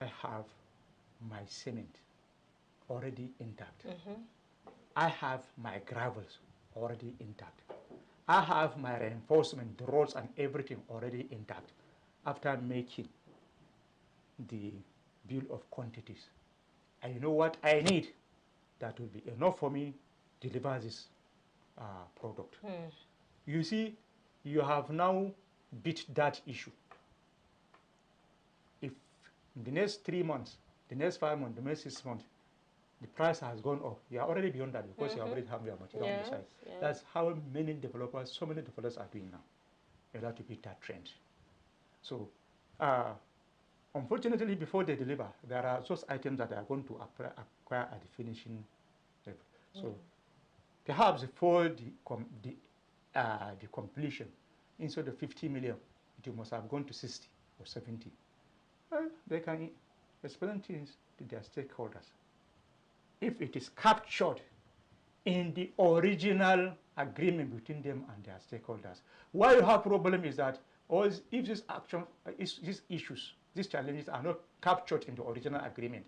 I have my cement already intact. Mm-hmm. I have my gravels already intact. I have my reinforcement, the roads and everything already intact after making the bill of quantities. I know what I need that will be enough for me to deliver this product. Mm. You see, you have now beat that issue. If in the next 3 months, the next 5 months, the next 6 months, the price has gone up, you are already beyond that because you Mm-hmm. already have your material on the Yes, side. yes. That's how many developers, so many developers are doing now in order to beat that trend. So, uh, unfortunately, before they deliver, there are those items that are going to acquire at the finishing level. So, perhaps before the completion, instead of 50 million, it must have gone to 60 or 70. Well, they can explain things to their stakeholders. If it is captured in the original agreement between them and their stakeholders. Why you have problem is that if these action, these issues, these challenges are not captured in the original agreement,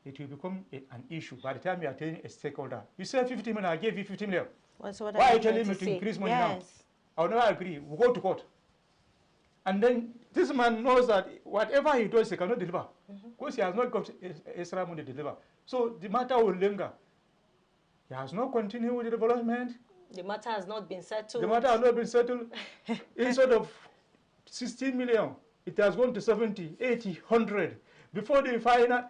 it will become an issue. By the time you are telling a stakeholder, you said 50 million, I gave you 50 million. What's what Why are are you you trying telling to me to say? increase money now? Yes. I will never agree. We'll go to court. And then this man knows that whatever he does, he cannot deliver because he has not got extra money to deliver. So the matter will linger. He has not continued with the development. The matter has not been settled. The matter has not been settled. Instead of 16 million, it has gone to 70, 80, 100. Before the final,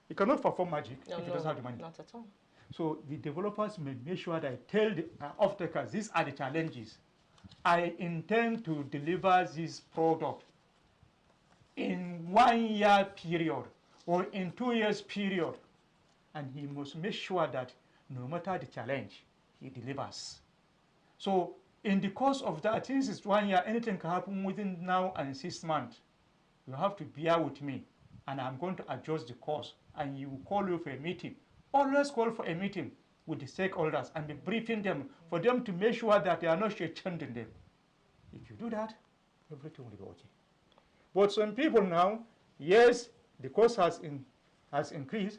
he cannot perform magic if he doesn't have the money. Not at all. So the developers may make sure that I tell the off-takers, these are the challenges. I intend to deliver this product in 1 year period or in 2 years period. And he must make sure that no matter the challenge, he delivers. So in the course of that, since it's 1 year, anything can happen within now and 6 months. You have to bear with me, and I'm going to adjust the course, and you will call you for a meeting. Always call for a meeting with the stakeholders and be briefing them for them to make sure that they are not shortchanging them. If you do that, everything will be okay. But some people now, yes, the cost has increased.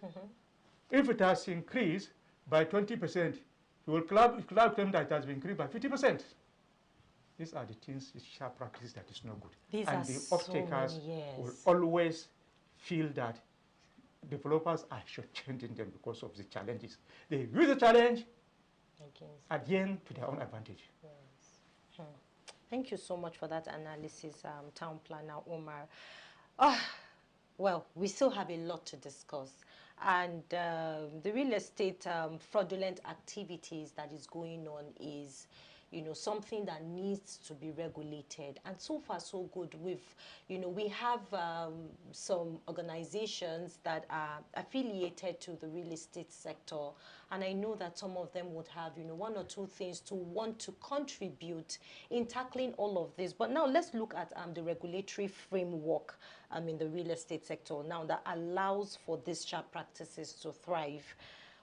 If it has increased by 20%, you will claim that it has been increased by 50%. These are the things, the sharp practices that is not good. These And are the so off-takers many years. will always feel that developers are shortchanging them because of the challenges. They use the challenge again to their own advantage. Yes. Thank you so much for that analysis, Town Planner Omar. Ah, well, we still have a lot to discuss. And the real estate fraudulent activities that is going on is, you know, something that needs to be regulated. And so far, so good. We have some organizations that are affiliated to the real estate sector. And I know that some of them would have, one or two things to want to contribute in tackling all of this. But now let's look at the regulatory framework in the real estate sector now that allows for these sharp practices to thrive.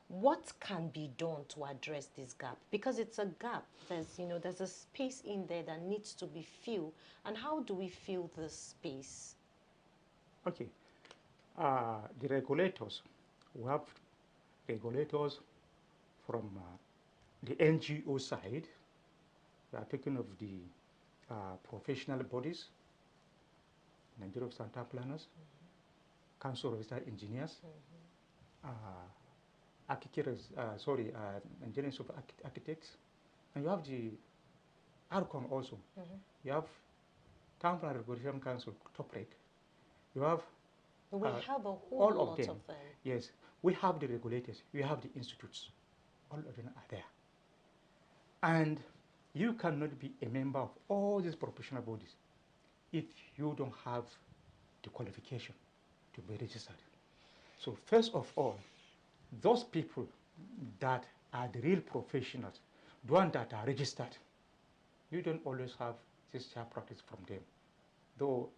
What can be done to address this gap? Because it's a gap. There's a space in there that needs to be filled. And how do we fill this space? Okay. The regulators, we have regulators from the NGO side. We are talking of the professional bodies, Nigeria Center Planners, Council of Registered Engineers, Nigerian Super Architects, and you have the ARCON also. You have Town Plan Regulation Council, TOPREC. You have we have a whole all lot of them. of them. Yes, we have the regulators, we have the institutes. All of them are there. And you cannot be a member of all these professional bodies if you don't have the qualification to be registered. So first of all, those people that are the real professionals, the ones that are registered, you don't always have this practice from them. Though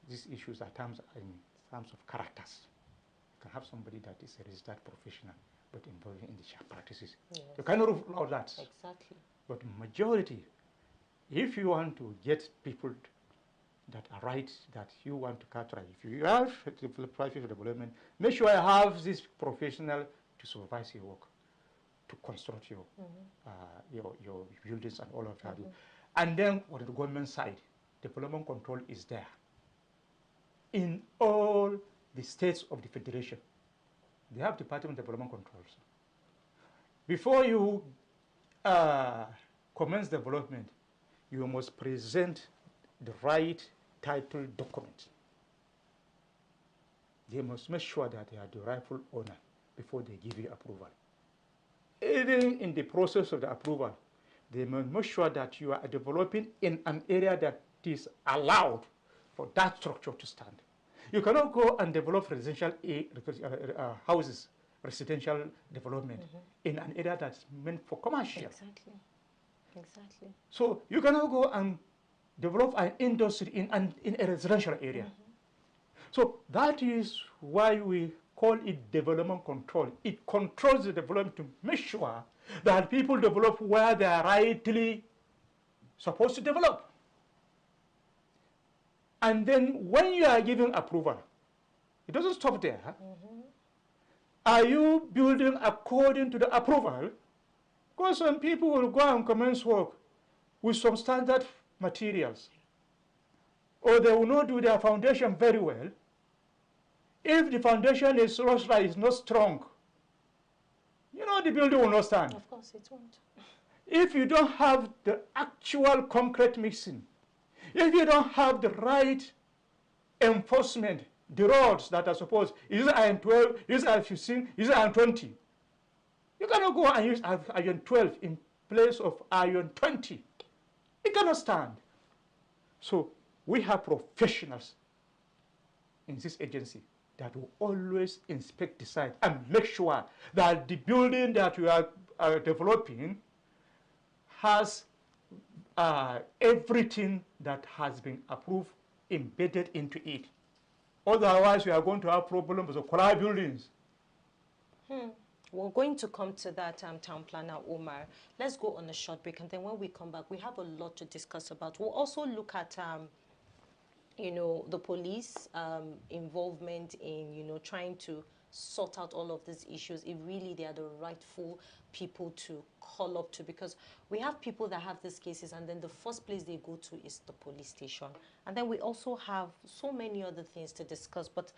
these issues are terms in terms of characters. You can have somebody that is a registered professional but involved in the sharp practices. Yes. You cannot rule out that. Exactly. But majority, if you want to get people that are right that you want to characterize. If you have private development, make sure you have this professional to supervise your work, to construct your buildings and all of that. And then on the government side, development control is there. In all the states of the federation, they have Department of Development Controls. Before you commence development, you must present the right title document. They must make sure that they are the rightful owner before they give you approval. Even in the process of the approval, they must make sure that you are developing in an area that is allowed for that structure to stand. You cannot go and develop residential houses, residential development in an area that's meant for commercial. Exactly. Exactly. So you cannot go and develop an industry in a residential area. So that is why we call it development control. It controls the development to make sure that people develop where they are rightly supposed to develop. And then when you are giving approval, it doesn't stop there. Are you building according to the approval? Because some people will go and commence work with some standard materials, or they will not do their foundation very well. If the foundation is not strong, you know the building will not stand. Of course it won't. If you don't have the actual concrete mixing, if you don't have the right enforcement, the rods that are supposed, is it iron 12, is it iron 15, is it iron 20? You cannot go and use iron 12 in place of iron 20. It cannot stand. So we have professionals in this agency that will always inspect the site and make sure that the building that you are developing has everything that has been approved embedded into it. Otherwise, we are going to have problems with collapsed buildings. We're going to come to that, Town Planner Omar. Let's go on a short break, and then when we come back, we have a lot to discuss about. We'll also look at, you know, the police involvement in, you know, trying to sort out all of these issues, if really they are the rightful people to call up to, because we have people that have these cases and then the first place they go to is the police station. And then we also have so many other things to discuss. But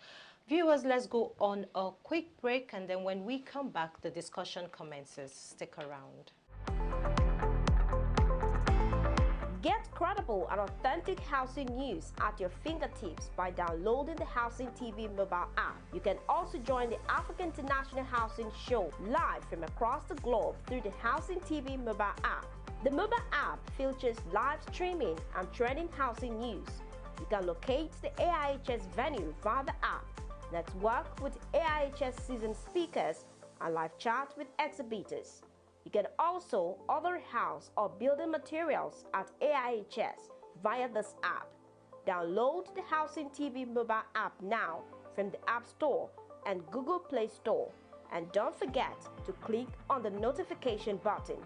viewers, let's go on a quick break, and then when we come back, the discussion commences. Stick around. Get credible and authentic housing news at your fingertips by downloading the Housing TV mobile app. You can also join the Africa International Housing Show live from across the globe through the Housing TV mobile app. The mobile app features live streaming and trending housing news. You can locate the AIHS venue via the app, network with AIHS seasoned speakers, and live chat with exhibitors. You can also order house or building materials at AIHS via this app. Download the Housing TV mobile app now from the App Store and Google Play Store. And don't forget to click on the notification button.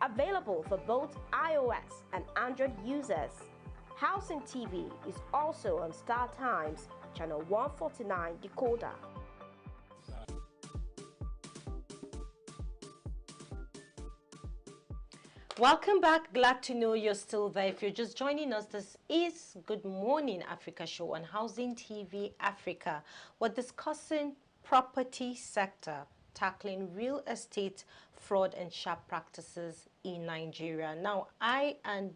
Available for both iOS and Android users. Housing TV is also on Star Times, channel 149 decoder. Welcome back. Glad to know you're still there. If you're just joining us, this is Good Morning Africa show on Housing TV Africa. We're discussing property sector, tackling real estate fraud and sharp practices in Nigeria. Now, I and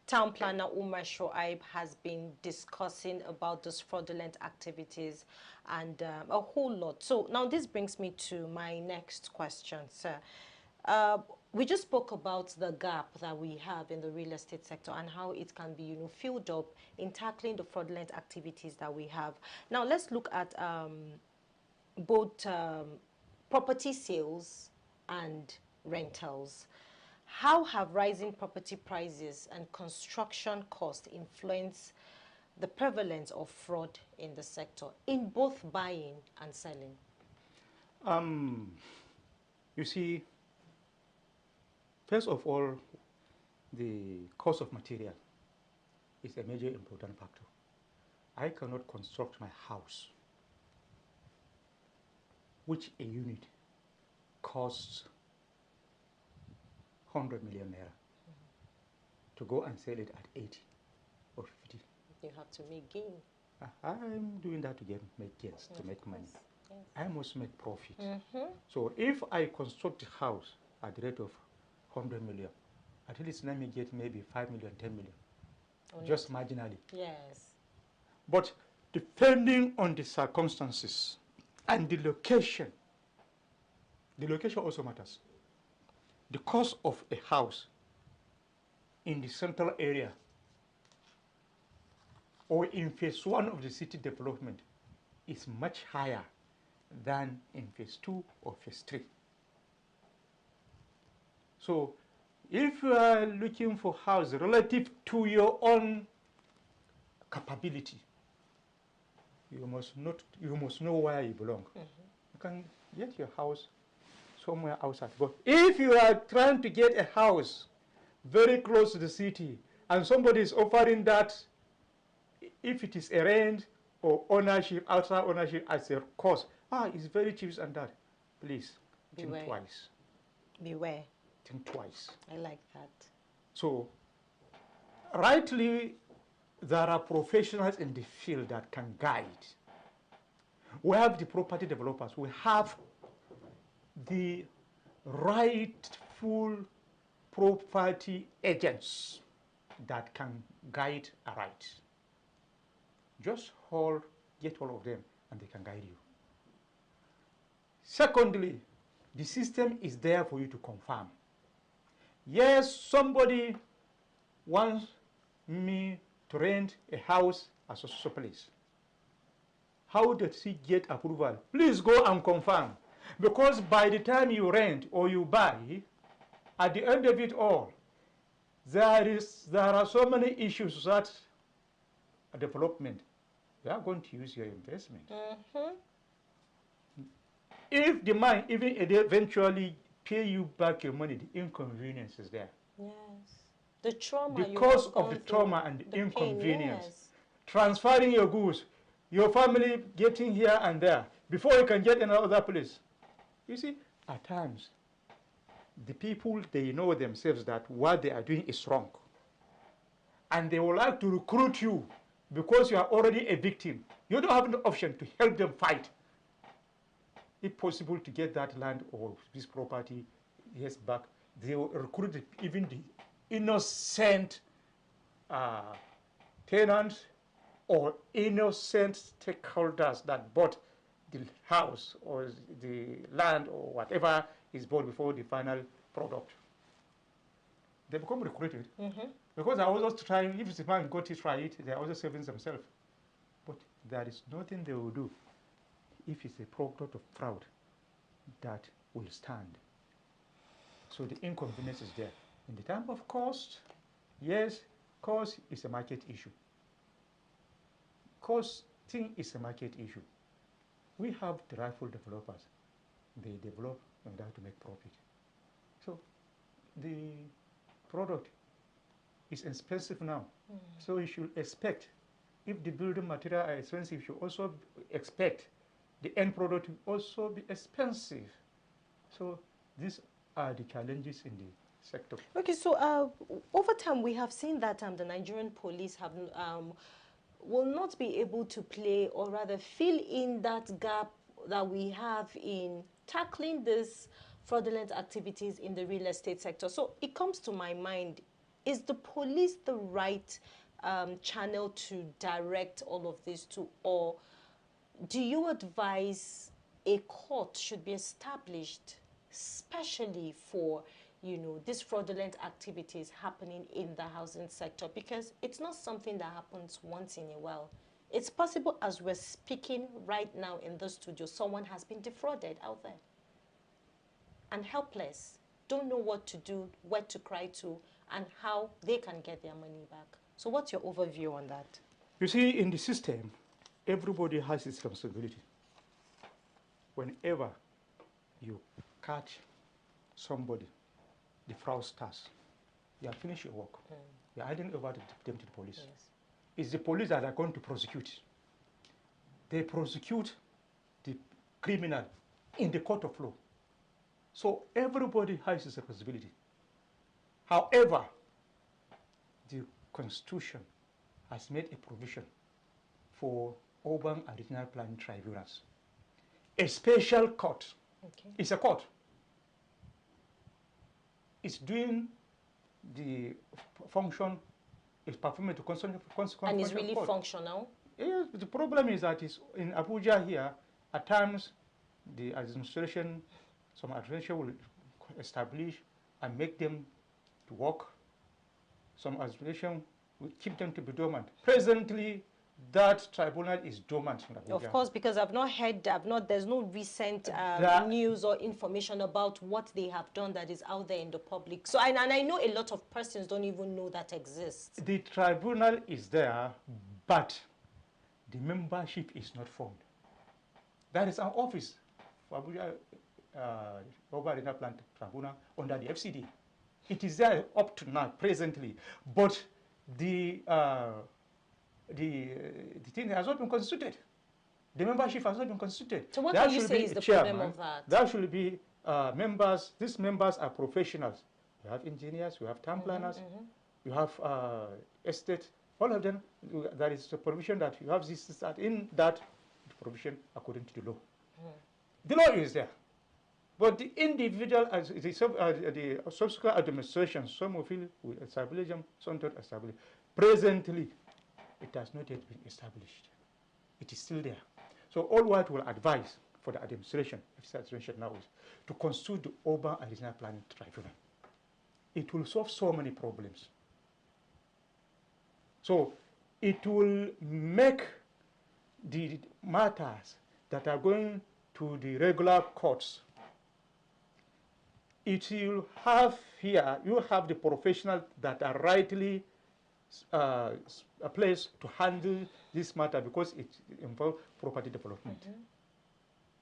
Town Planner Omar Shoaib has been discussing about those fraudulent activities and a whole lot. So now this brings me to my next question, sir. We just spoke about the gap that we have in the real estate sector and how it can be, you know, filled up in tackling the fraudulent activities that we have. Now, let's look at both property sales and rentals. How have rising property prices and construction costs influenced the prevalence of fraud in the sector, in both buying and selling? You see, first of all, the cost of material is a major important factor. I cannot construct my house, which a unit costs 100 million naira, to go and sell it at 80 or 50. You have to make gain. I'm doing that to make gains, to make money. Yes. I must make profit. So if I construct a house at the rate of 100 million, at least let me get maybe 5 million, 10 million, just marginally. Yes. But depending on the circumstances and the location also matters. The cost of a house in the central area or in phase 1 of the city development is much higher than in phase 2 or phase 3. So if you are looking for house relative to your own capability, you must know where you belong. You can get your house somewhere outside. But if you are trying to get a house very close to the city and somebody is offering that, if it is a rent or ownership, outside ownership as a cost, it's very cheap and that, please think twice. Beware. Think twice. I like that. So rightly, there are professionals in the field that can guide. We have the property developers. We have the rightful property agents that can guide aright. Just get hold of them and they can guide you. Secondly, the system is there for you to confirm. Yes, somebody wants me to rent a house at a place. How does he get approval? Please go and confirm. Because by the time you rent or you buy, at the end of it all, there are so many issues that a development, they are going to use your investment. If the man even eventually pay you back your money, the inconvenience is there. Yes. The trauma. Because of the trauma and the inconvenience. Pain, yes. Transferring your goods, your family getting here and there, before you can get another place. You see, at times, the people, they know themselves that what they are doing is wrong. And they would like to recruit you because you are already a victim. You don't have an option to help them fight. If possible, to get that land or this property back, they will recruit even the innocent tenants or innocent stakeholders that bought the house or the land or whatever is bought before the final product. They become recruited. Because they are also trying, if the man got it right, they are also saving themselves. But there is nothing they will do if it's a product of fraud that will stand. So the inconvenience is there. In the time of cost, yes, cost is a market issue. Costing is a market issue. We have the rightful developers. They develop in order to make profit. So the product is expensive now. So you should expect, if the building material are expensive, you should also expect the end product will also be expensive. So these are the challenges in the sector. Okay, so over time we have seen that the Nigerian police have will not be able to play, or rather fill in that gap that we have in tackling this fraudulent activities in the real estate sector. So it comes to my mind, is the police the right channel to direct all of this to, or do you advise a court should be established especially for, you know, these fraudulent activities happening in the housing sector? Because it's not something that happens once in a while. It's possible as we're speaking right now in the studio, someone has been defrauded out there and helpless, don't know what to do, where to cry to, and how they can get their money back. So what's your overview on that? You see, in the system, everybody has its responsibility. Whenever you catch somebody, the fraudsters, you have finished your work. They are handing over to them to the police. Yes. It's the police that are going to prosecute. They prosecute the criminal in the court of law. So everybody has his responsibility. However, the Constitution has made a provision for urban and regional planning tribunals. A special court. Okay. It's a court. It's doing the function, it's performing the consequence. And it's really functional? Yes, the problem is that it's in Abuja here, at times the administration, some administration will establish and make them to work. Some administration will keep them to be dormant. Presently, that tribunal is dormant in Abuja. Of course, because there's no recent news or information about what they have done that is out there in the public. So, and I know a lot of persons don't even know that exists. The tribunal is there, but the membership is not formed. That is our office for Abuja Urban Regional Plan Tribunal under the FCD. It is there up to now, presently, but the thing has not been constituted. The membership has not been constituted. So what do you say is the problem of that? There should be members. These members are professionals. We have engineers, we have town planners, you have estate, all of them. There is a provision that you have this, that in that provision according to the law. The law is there. But the individual, the subsequent administration, some of it will establish them, some don't establish. Presently, it has not yet been established. It is still there. So all what will advise for the administration, if the administration now is, to constitute the urban and regional planning tribunal. It will solve so many problems. So it will make the matters that are going to the regular courts. It will have here, you have the professionals that are rightly placed to handle this matter because it involves property development.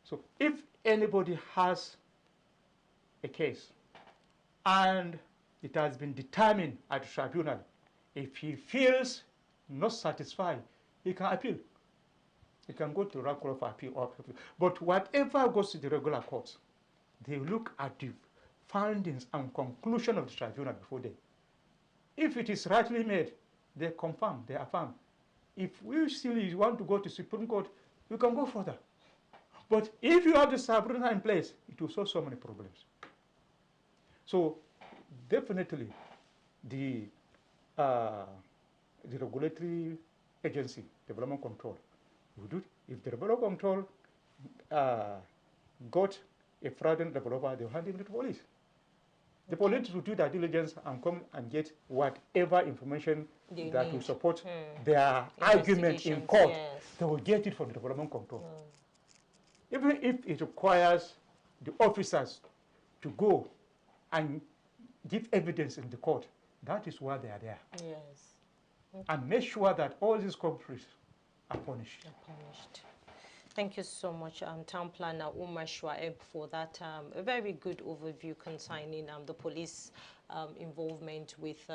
So if anybody has a case and it has been determined at the tribunal, if he feels not satisfied, he can appeal. He can go to the court for appeal. But whatever goes to the regular courts, they look at the findings and conclusion of the tribunal before them. If it is rightly made, they confirm, they affirm. If we still want to go to Supreme Court, you can go further. But if you have the tribunal in place, it will solve so many problems. So definitely the regulatory agency, development control, will do. If the development control got a fraudulent developer, they will hand him to the police. The police will do their diligence and come and get whatever information that will support their argument in court. Yes. They will get it from the development control. Even if it requires the officers to go and give evidence in the court, that is why they are there. Yes. And make sure that all these culprits are punished. Thank you so much, Town Planner Umar Shuaib, for that a very good overview concerning the police involvement with,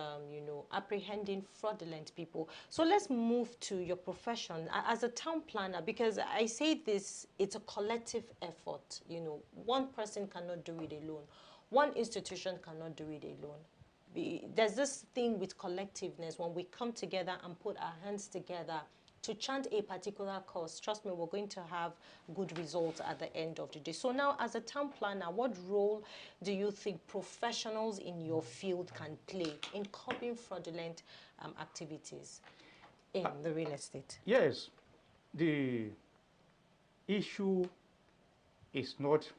apprehending fraudulent people. So let's move to your profession as a town planner, because I say this, it's a collective effort. One person cannot do it alone. One institution cannot do it alone. There's this thing with collectiveness. When we come together and put our hands together to chant a particular cause, trust me, we're going to have good results at the end of the day. So now, as a town planner, what role do you think professionals in your field can play in curbing fraudulent activities in the real estate? Yes, the issue is not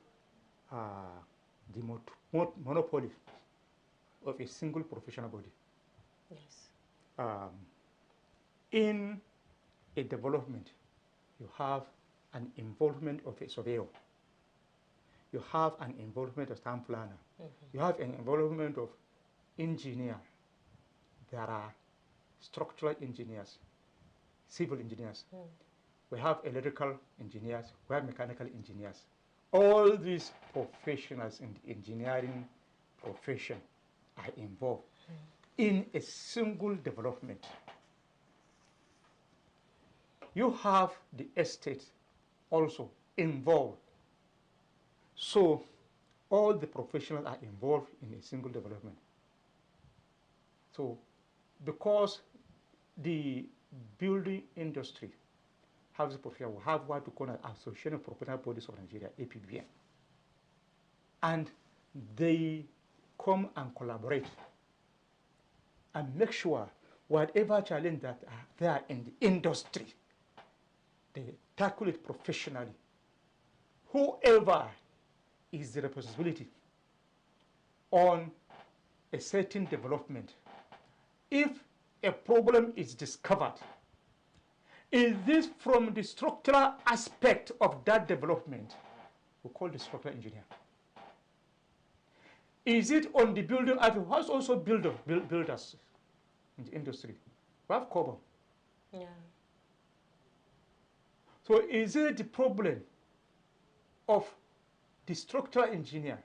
the monopoly of a single professional body. Yes. In a development, you have an involvement of a surveyor. You have an involvement of town planner. You have an involvement of engineer. There are structural engineers, civil engineers. We have electrical engineers. We have mechanical engineers. All these professionals in the engineering profession are involved. in a single development, you have the estate also involved. So all the professionals are involved in a single development. So because the building industry has a professional, we have what we call an Association of Professional Bodies of Nigeria, APBN. And they come and collaborate and make sure whatever challenge that are there in the industry, they tackle it professionally. Whoever is the responsibility on a certain development, if a problem is discovered, is this from the structural aspect of that development? We call the structural engineer. Is it on the building? Who has also builders in the industry? We have COBOL. Yeah. So is it the problem of the structural engineer,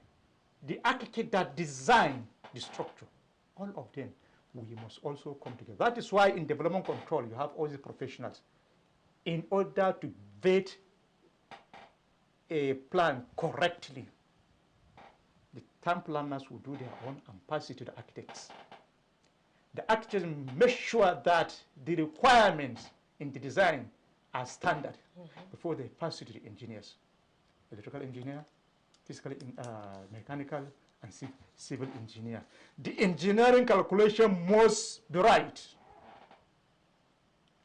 the architect that designed the structure? All of them, we must also come together. That is why in development control, you have all these professionals in order to vet a plan correctly. The town planners will do their own and pass it to the architects. The architects make sure that the requirements in the design are standard before they pass it to the engineers. Electrical engineer, physical, mechanical, and civil engineer. The engineering calculation must be right.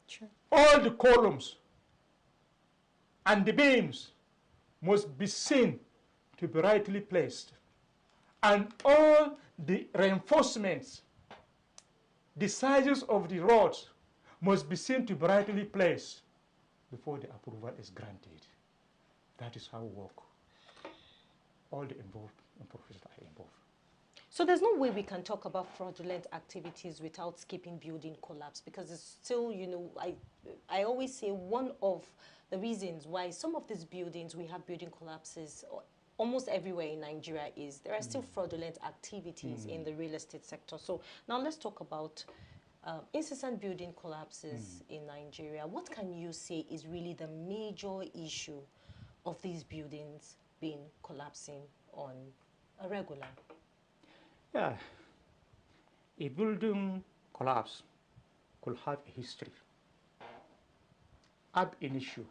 Sure. All the columns and the beams must be seen to be rightly placed. And all the reinforcements, the sizes of the rods must be seen to be rightly placed before the approval is granted. That is how we work. All the involved professionals are involved. So there's no way we can talk about fraudulent activities without skipping building collapse, because it's still, you know, I always say one of the reasons why some of these buildings, we have building collapses almost everywhere in Nigeria is there are still fraudulent activities in the real estate sector. So now let's talk about incessant building collapses in Nigeria. What can you say is really the major issue of these buildings being collapsing on a regular? Yeah, a building collapse could have a history. Ab initio,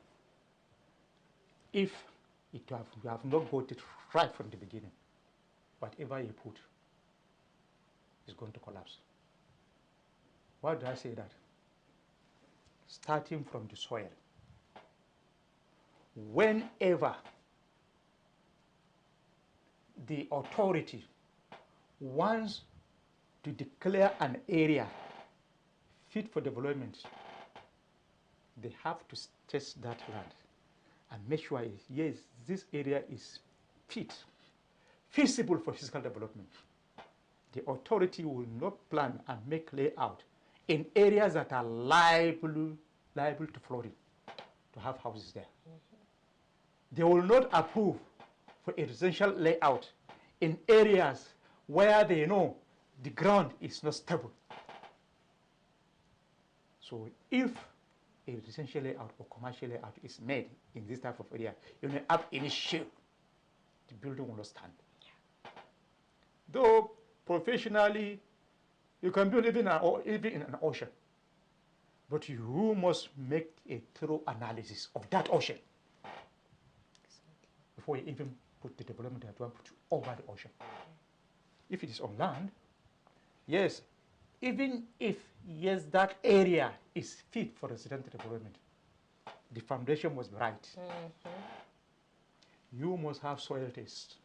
if you have not got it right from the beginning, whatever you put is going to collapse. Why do I say that? Starting from the soil. Whenever the authority wants to declare an area fit for development, they have to test that land and make sure, yes, this area is feasible for physical development. The authority will not plan and make layout in areas that are liable to flooding, to have houses there. They will not approve for a residential layout in areas where they know the ground is not stable. So if a residential layout or commercial layout is made in this type of area, you know, ab initio, the building will not stand. Yeah. Though professionally, you can build even in an ocean, but you must make a thorough analysis of that ocean before you even put the development that you want to put over the ocean. If it is on land, yes, even if, yes, that area is fit for residential development, the foundation must be right. You must have soil test,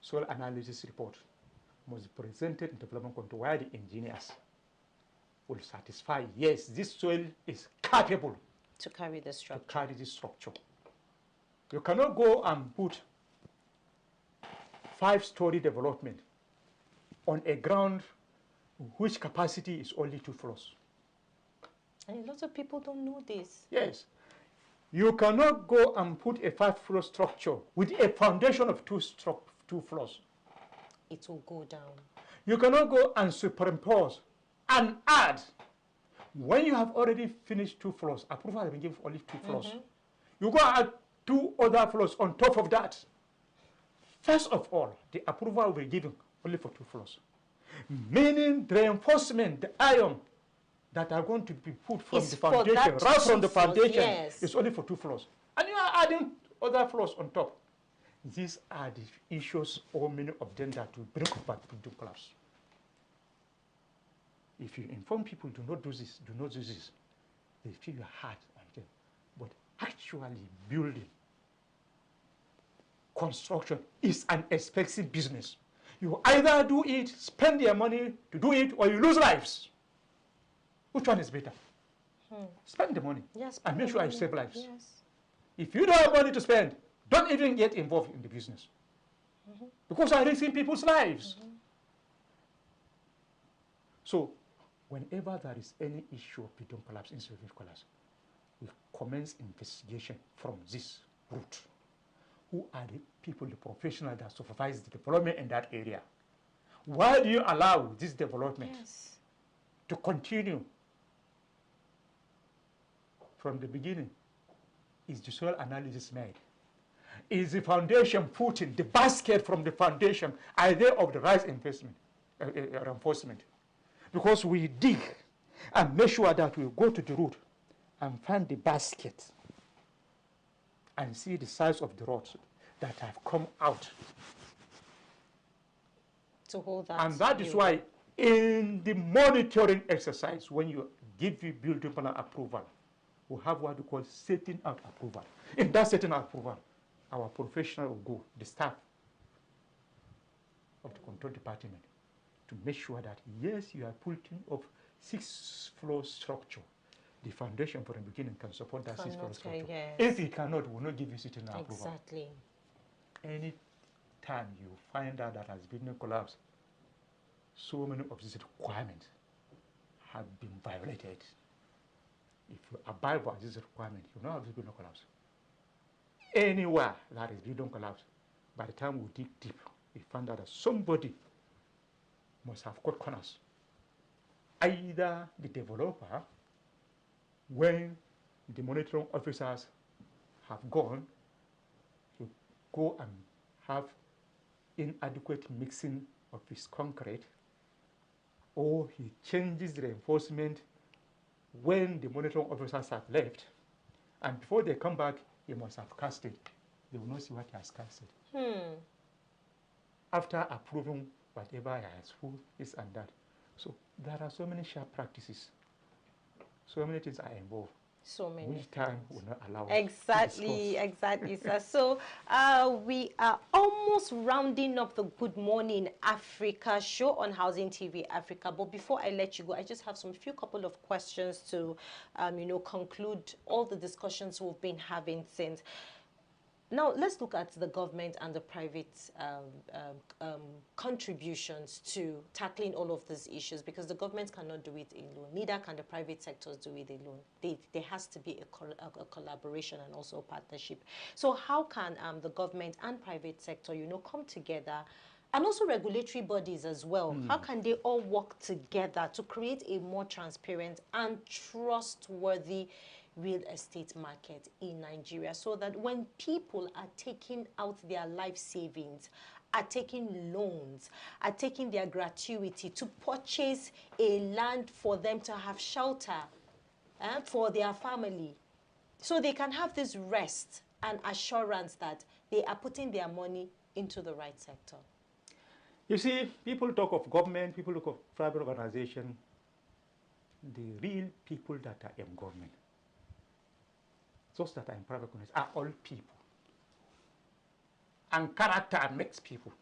soil analysis report must be presented in development control where the engineers will satisfy, yes, this soil is capable to carry the structure. To carry this structure. You cannot go and put 5-story development on a ground which capacity is only 2 floors. And a lot of people don't know this. Yes. You cannot go and put a 5-floor structure with a foundation of 2 floors. It will go down. You cannot go and superimpose and add. When you have already finished 2 floors, approval has been given for only 2 floors. You go and add 2 other floors on top of that. First of all, the approval will be given only for 2 floors. Meaning the reinforcement, the iron that are going to be put from the foundation, right from the foundation, is only for 2 floors. And you are adding other floors on top. These are the issues, or many of them, that will bring about building collapse. If you inform people, do not do this, do not do this, they feel hard on them. But actually building, construction is an expensive business. You either do it, spend your money to do it, or you lose lives. Which one is better? Spend the money, yes, and make sure you save lives. Yes. If you don't have money to spend, don't even get involved in the business. Because you are risking people's lives. So, whenever there is any issue of building collapse, institution collapse, we commence investigation from this route. Who are the people, the professionals that supervise the development in that area? Why do you allow this development to continue? From the beginning, is the soil analysis made? Is the foundation put in? The basket from the foundation, are they of the right investment, reinforcement? Because we dig and make sure that we go to the root and find the basket and see the size of the rods that have come out. To hold that. And that is why in the monitoring exercise, when you give you building plan approval, we have what we call setting out approval. In that setting out approval, our professional will go, the staff of the control department, to make sure that, yes, you are putting up 6-floor structure. The foundation from the beginning can support that 6-floor structure. Yes. If it cannot, we will not give you sitting approval. Exactly. Any time you find out that has been a collapse, so many of these requirements have been violated. If you abide by this requirement, you know there's been no collapse. Anywhere that is building collapse, by the time we dig deep, we find out that somebody must have cut corners. Either the developer, when the monitoring officers have gone, to go and have inadequate mixing of his concrete, or he changes the reinforcement when the monitoring officers have left, and before they come back, he must have casted. They will not see what he has casted. After approving whatever he has put, this and that. So there are so many sharp practices. So many things are involved. So many. Which time will not allow us Exactly, exactly, sir. So we are almost rounding up the Good Morning Africa show on Housing TV Africa. But before I let you go, I just have some few couple of questions to, conclude all the discussions we've been having since. Now, let's look at the government and the private contributions to tackling all of these issues, because the government cannot do it alone. Neither can the private sectors do it alone. There has to be a collaboration and also a partnership. So how can the government and private sector, come together, and also regulatory bodies as well? How can they all work together to create a more transparent and trustworthy real estate market in Nigeria, so that when people are taking out their life savings, are taking loans, are taking their gratuity to purchase a land for them to have shelter for their family, so they can have this rest and assurance that they are putting their money into the right sector? You see, people talk of government, people talk of private organization. The real people that are in government, those that are in private organizations, are all people. And character makes people.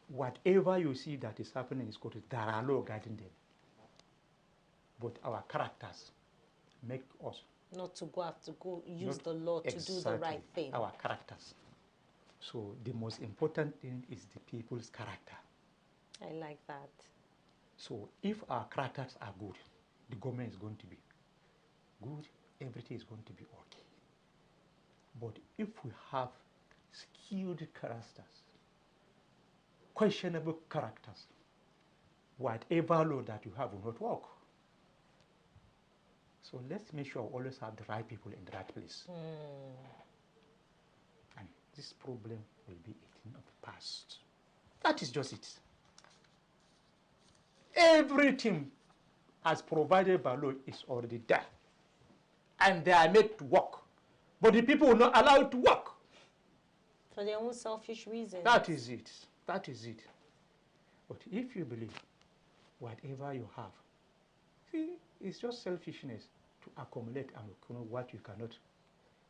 Whatever you see that is happening in Scotland, there are laws guiding them. But our characters make us not to have to use the law to do the right thing. Our characters. So the most important thing is the people's character. I like that. So if our characters are good, the government is going to be good, everything is going to be okay. But if we have skilled characters, questionable characters, whatever law that you have will not work. So let's make sure we always have the right people in the right place. And this problem will be a thing of the past. That is just it. Everything as provided by law is already there. And they are made to work. But the people will not allow it to work. For their own selfish reasons. That is it. That is it. But if you believe whatever you have, see, it's just selfishness to accumulate and what you cannot.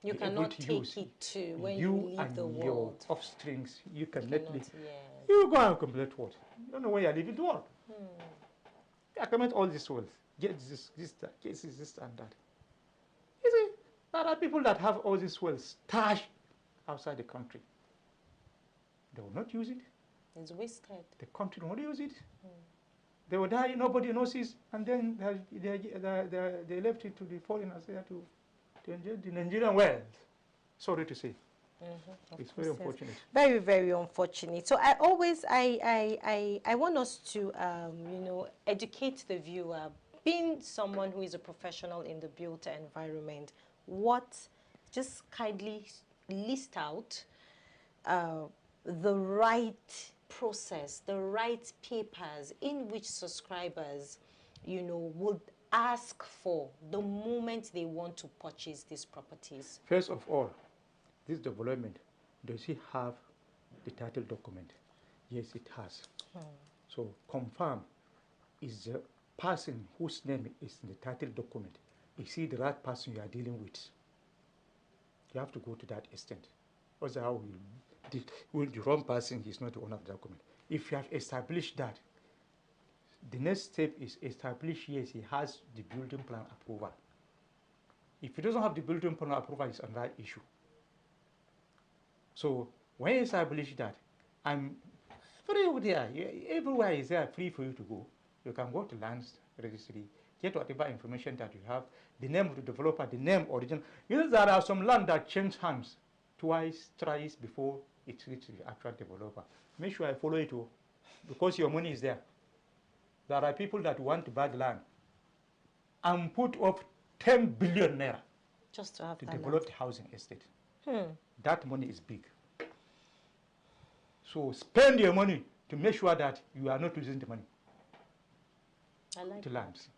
You cannot take it to when you leave the world. Your offsprings, you cannot live. Yes. You go and accumulate what? You don't know where you are leaving the world. You accumulate all this wealth. Get this, that, get this and that. You see, there are people that have all this wealth stashed outside the country. They will not use it. It's wasted. The country will not use it. They will die, nobody knows it, and then they left it to the foreigners there to enjoy the Nigerian wealth. Sorry to say. It's very unfortunate. Very, very unfortunate. So I want us to, educate the viewer. Being someone who is a professional in the built environment, just kindly list out the right process, the right papers in which subscribers, would ask for the moment they want to purchase these properties. First of all, this development, does it have the title document? Yes, it has. So confirm, is the person whose name is in the title document, is he the right person you are dealing with? You have to go to that extent. Also, how will the wrong person, he's not the owner of the document. If you have established that, the next step is establish, yes, he has the building plan approval. If he doesn't have the building plan approval, it's another issue. So when you establish that, I'm free there. Everywhere is there free for you to go. You can go to lands registry, get whatever information that you have, the name of the developer, the name original. There are some land that change hands twice, thrice before it reaches the actual developer. Make sure I follow it all, because your money is there. There are people that want to buy the land and put up 10 billion naira just to have to that develop the housing estate. That money is big. So spend your money to make sure that you are not losing the money to lands.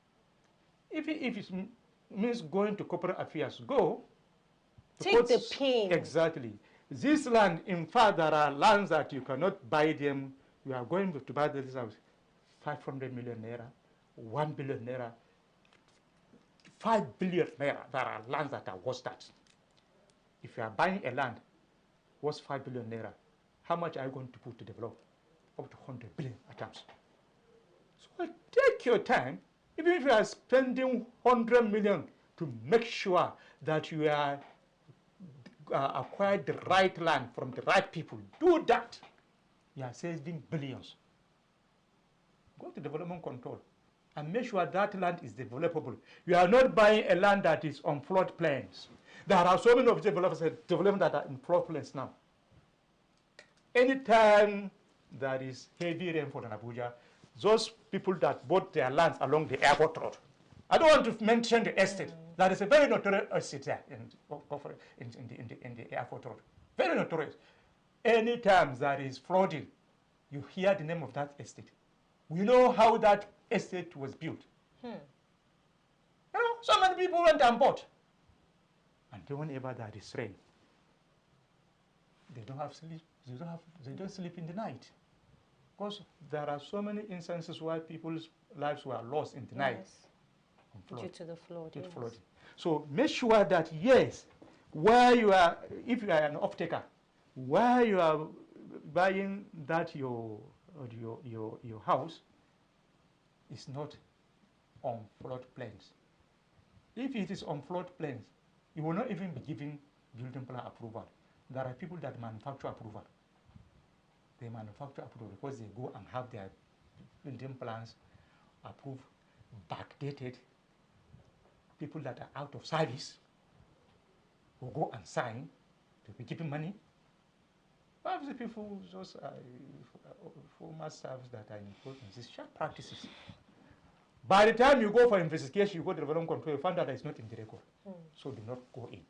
If it means going to corporate affairs, go. Take the pain. Exactly. This land, in fact, there are lands that you cannot buy them. You are going to buy this house, 500 million naira, 1 billion naira, 5 billion naira. There are lands that are worth that. If you are buying a land worth 5 billion naira, how much are you going to put to develop? Up to 100 billion at times. So take your time, even if you are spending 100 million to make sure that you are acquired the right land from the right people. Do that. You are saving billions. Go to development control and make sure that land is developable. You are not buying a land that is on floodplains. There are so many of developers that are in floodplains now. Anytime there is heavy rainfall in Abuja, those people that bought their lands along the airport road, I don't want to mention the estate. That is a very notorious estate there in the airport road. Very notorious. Anytime there is flooding, you hear the name of that estate. We know how that estate was built. So many people went and bought. And whenever there is rain, they don't have sleep. They don't sleep in the night. Because there are so many instances where people's lives were lost in the night. Due to the flood. Yes. Flooding. So make sure that, yes, where you are, if you are an off-taker, where you are buying that your house is not on floodplains. If it is on floodplains, you will not even be given building plan approval. There are people that manufacture approval. They manufacture approval because they go and have their building plans approved, backdated. People that are out of service will go and sign to be given money. Perhaps the people just former staffs that are involved in these sharp practices. By the time you go for investigation, you go to development control, you find out that it's not in the record. So do not go in.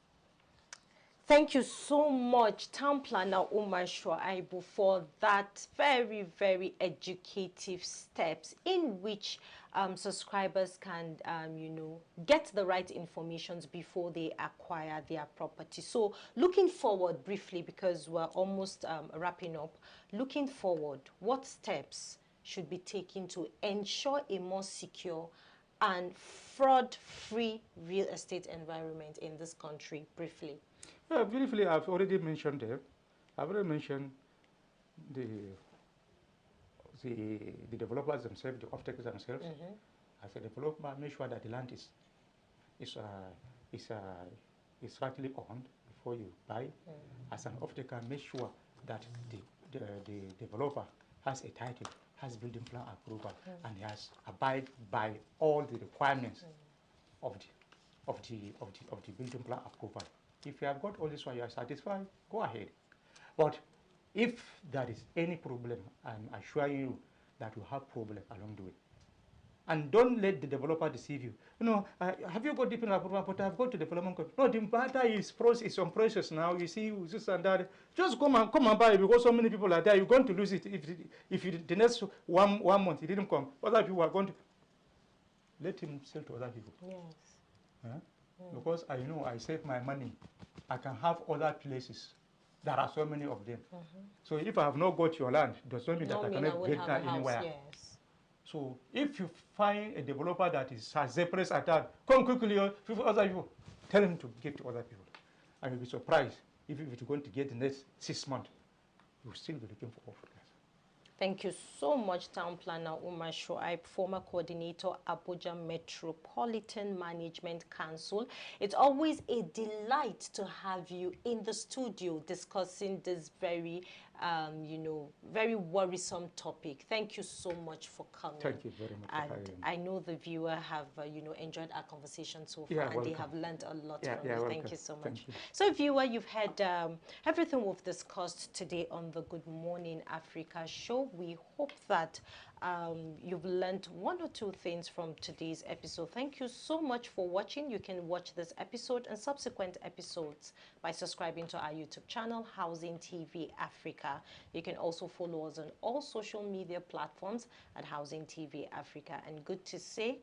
Thank you so much, Town Planner Umar Shuaibu, for that very, very educative steps in which subscribers can, you know, get the right information before they acquire their property. So looking forward briefly, because we're almost wrapping up, looking forward, what steps should be taken to ensure a more secure and fraud-free real estate environment in this country, briefly? Briefly, I've already mentioned them. I've already mentioned the developers themselves, the off-takers themselves. As a developer, make sure that the land is rightly owned before you buy. As an off-taker, make sure that the developer has a title, has building plan approval, and he has abide by all the requirements of the building plan approval. If you have got all this one, you are satisfied, go ahead. But if there is any problem, I'm assuring you that you have problem along the way. And don't let the developer deceive you. You know, have you got deep in approval? But I've got to development. No, the matter is on process now. You see, this and that. Just come and buy it, because so many people are there. You're going to lose it if the next one month he didn't come. Other people are going to let him sell to other people. Yes. Huh? Because I know I save my money. I can have other places. There are so many of them. So if I have not got your land, does not mean that I cannot get that anywhere. Yes. So if you find a developer that is as zealous as that, come quickly, other people, tell him to get to other people. And you'll be surprised if you're going to get the next 6 months, you'll still be looking for offers. Thank you so much, Town Planner Umar Shuaib, former coordinator, Abuja Metropolitan Management Council. It's always a delight to have you in the studio discussing this very, you know, very worrisome topic. Thank you so much for coming. Thank you very much for having me. I know the viewer have, you know, enjoyed our conversation so far, and welcome. they have learned a lot Yeah, from yeah, you. welcome. Thank you so much. Thank you. So, viewer, you've heard everything we've discussed today on the Good Morning Africa show. We hope that you've learned one or two things from today's episode. Thank you so much for watching. You can watch this episode and subsequent episodes by subscribing to our YouTube channel, Housing TV Africa. You can also follow us on all social media platforms at Housing TV Africa. And good to say,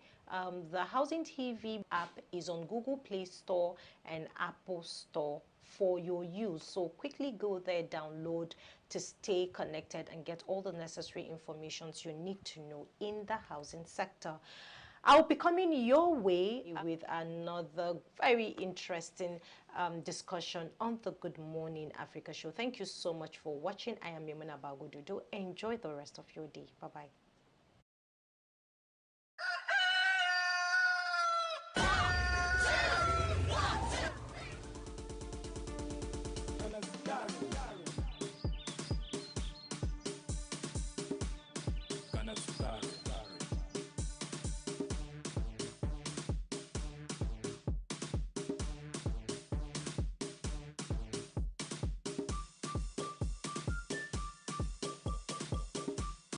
the Housing TV app is on Google Play Store and Apple Store for your use. So quickly go there, download to stay connected and get all the necessary information you need to know in the housing sector. I'll be coming your way with another very interesting discussion on the Good Morning Africa show. Thank you so much for watching. I am Yemuna Bagududu. Enjoy the rest of your day. Bye-bye.